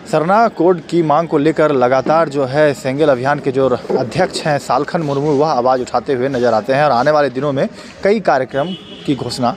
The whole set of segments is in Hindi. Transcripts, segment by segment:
सरना कोड की मांग को लेकर लगातार जो है सेंगेल अभियान के जो अध्यक्ष हैं सालखन मुर्मू, वह आवाज़ उठाते हुए नजर आते हैं और आने वाले दिनों में कई कार्यक्रम की घोषणा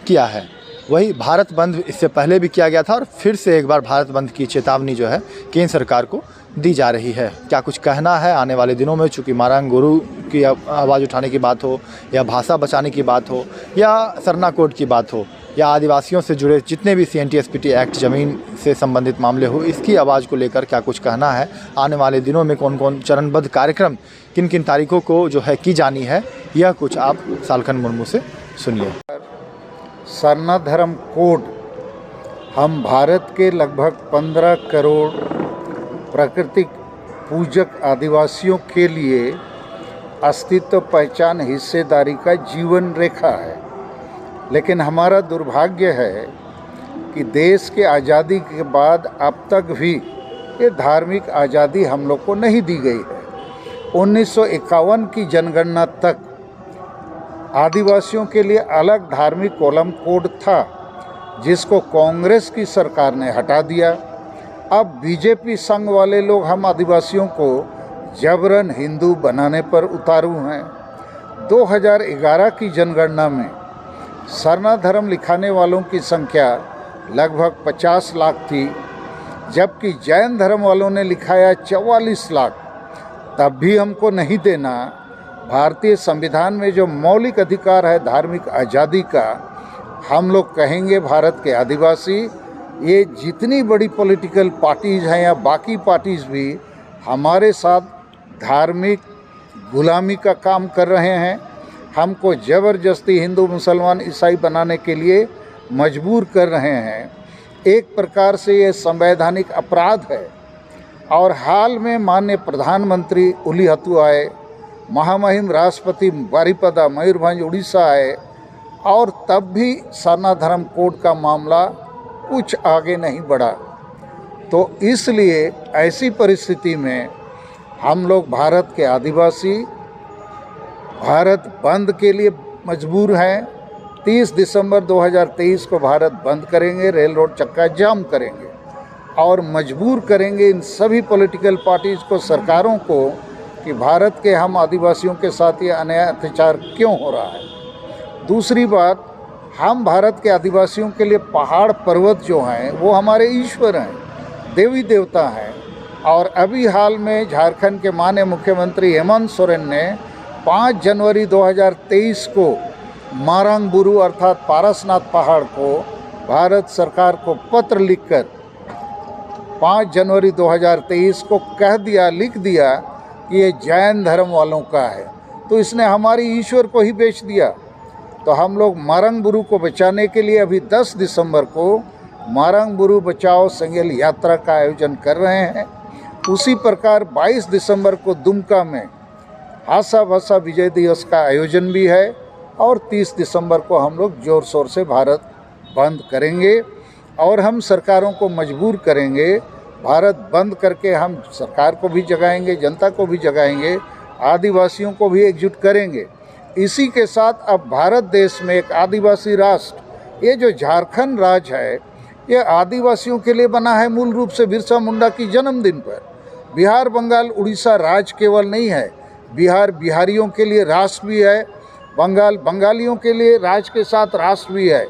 किया है। वही भारत बंद इससे पहले भी किया गया था और फिर से एक बार भारत बंद की चेतावनी जो है केंद्र सरकार को दी जा रही है। क्या कुछ कहना है आने वाले दिनों में, चूँकि मारंग गुरु की आवाज़ उठाने की बात हो या भाषा बचाने की बात हो या सरना कोड की बात हो या आदिवासियों से जुड़े जितने भी CNT-SPT एक्ट ज़मीन से संबंधित मामले हो, इसकी आवाज़ को लेकर क्या कुछ कहना है, आने वाले दिनों में कौन कौन चरणबद्ध कार्यक्रम किन किन तारीखों को जो है की जानी है, यह कुछ आप सालखन मुर्मू से सुनिए। सरना धर्म कोड हम भारत के लगभग 15 करोड़ प्राकृतिक पूजक आदिवासियों के लिए अस्तित्व, पहचान, हिस्सेदारी का जीवन रेखा है। लेकिन हमारा दुर्भाग्य है कि देश के आज़ादी के बाद अब तक भी ये धार्मिक आज़ादी हम लोग को नहीं दी गई है। 1951 की जनगणना तक आदिवासियों के लिए अलग धार्मिक कॉलम कोड था, जिसको कांग्रेस की सरकार ने हटा दिया। अब बीजेपी संघ वाले लोग हम आदिवासियों को जबरन हिंदू बनाने पर उतारू हैं। 2011 की जनगणना में सरना धर्म लिखाने वालों की संख्या लगभग 50 लाख थी, जबकि जैन धर्म वालों ने लिखाया 44 लाख। तब भी हमको नहीं देना। भारतीय संविधान में जो मौलिक अधिकार है धार्मिक आज़ादी का, हम लोग कहेंगे भारत के आदिवासी, ये जितनी बड़ी पॉलिटिकल पार्टीज़ हैं या बाकी पार्टीज़ भी हमारे साथ धार्मिक गुलामी का काम कर रहे हैं। हमको ज़बरदस्ती हिंदू, मुसलमान, ईसाई बनाने के लिए मजबूर कर रहे हैं। एक प्रकार से ये संवैधानिक अपराध है। और हाल में माननीय प्रधानमंत्री उलीहतु आए, महामहिम राष्ट्रपति बारीपदा मयूरभंज उड़ीसा आए, और तब भी सरना धर्म कोड का मामला कुछ आगे नहीं बढ़ा। तो इसलिए ऐसी परिस्थिति में हम लोग भारत के आदिवासी भारत बंद के लिए मजबूर हैं। 30 दिसंबर 2023 को भारत बंद करेंगे, रेल रोड चक्का जाम करेंगे और मजबूर करेंगे इन सभी पॉलिटिकल पार्टीज़ को, सरकारों को, कि भारत के हम आदिवासियों के साथ ये अन्याय अत्याचार क्यों हो रहा है। दूसरी बात, हम भारत के आदिवासियों के लिए पहाड़ पर्वत जो हैं वो हमारे ईश्वर हैं, देवी देवता हैं। और अभी हाल में झारखंड के माननीय मुख्यमंत्री हेमंत सोरेन ने 5 जनवरी 2023 को मारंग गुरु अर्थात पारसनाथ पहाड़ को भारत सरकार को पत्र लिखकर 5 जनवरी 2023 को लिख दिया कि ये जैन धर्म वालों का है। तो इसने हमारी ईश्वर को ही बेच दिया। तो हम लोग मारंग गुरु को बचाने के लिए अभी 10 दिसंबर को मारंग गुरु बचाओ सेंगेल यात्रा का आयोजन कर रहे हैं। उसी प्रकार 22 दिसंबर को दुमका में हासा भाषा विजय दिवस का आयोजन भी है और 30 दिसंबर को हम लोग ज़ोर शोर से भारत बंद करेंगे और हम सरकारों को मजबूर करेंगे। भारत बंद करके हम सरकार को भी जगाएंगे, जनता को भी जगाएंगे, आदिवासियों को भी एकजुट करेंगे। इसी के साथ अब भारत देश में एक आदिवासी राष्ट्र, ये जो झारखंड राज्य है, ये आदिवासियों के लिए बना है मूल रूप से बिरसा मुंडा की जन्मदिन पर। बिहार, बंगाल, उड़ीसा राज्य केवल नहीं है, बिहार बिहारियों के लिए राष्ट्र भी है, बंगाल बंगालियों के लिए राज्य के साथ राष्ट्र भी है,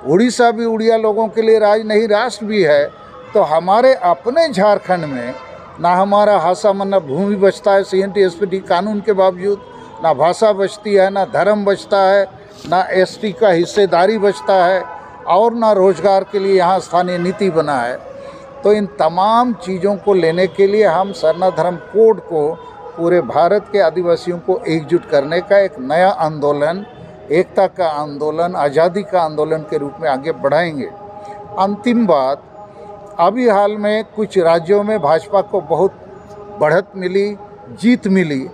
उड़ीसा भी उड़िया लोगों के लिए राज्य नहीं राष्ट्र भी है। तो हमारे अपने झारखंड में ना हमारा हासा मन्ना भूमि बचता है CNT-SPT कानून के बावजूद, ना भाषा बचती है, ना धर्म बचता है, ना ST का हिस्सेदारी बचता है और ना रोजगार के लिए यहाँ स्थानीय नीति बना है। तो इन तमाम चीज़ों को लेने के लिए हम सरना धर्म कोड को पूरे भारत के आदिवासियों को एकजुट करने का एक नया आंदोलन, एकता का आंदोलन, आज़ादी का आंदोलन के रूप में आगे बढ़ाएंगे। अंतिम बात, अभी हाल में कुछ राज्यों में भाजपा को बहुत बढ़त मिली, जीत मिली,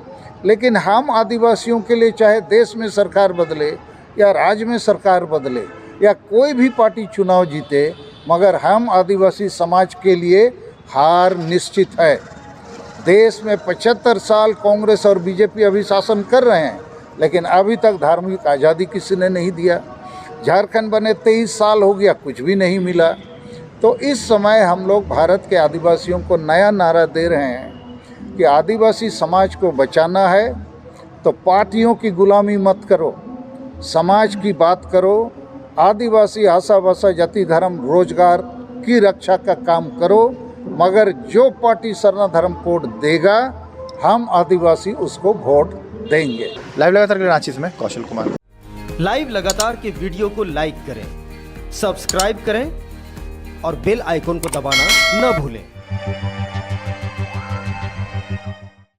लेकिन हम आदिवासियों के लिए चाहे देश में सरकार बदले या राज्य में सरकार बदले या कोई भी पार्टी चुनाव जीते, मगर हम आदिवासी समाज के लिए हार निश्चित है। देश में 75 साल कांग्रेस और बीजेपी अभी शासन कर रहे हैं, लेकिन अभी तक धार्मिक आज़ादी किसी ने नहीं दिया। झारखंड बने 23 साल हो गया, कुछ भी नहीं मिला। तो इस समय हम लोग भारत के आदिवासियों को नया नारा दे रहे हैं कि आदिवासी समाज को बचाना है तो पार्टियों की गुलामी मत करो, समाज की बात करो, आदिवासी आशा भाषा जाति धर्म रोजगार की रक्षा का काम करो, मगर जो पार्टी सरना धर्म कोड देगा हम आदिवासी उसको वोट देंगे। लाइव लगातार के लिए रांची से मैं कौशल कुमार। लाइव लगातार के वीडियो को लाइक करें, सब्सक्राइब करें और बेल आइकन को दबाना न भूलें।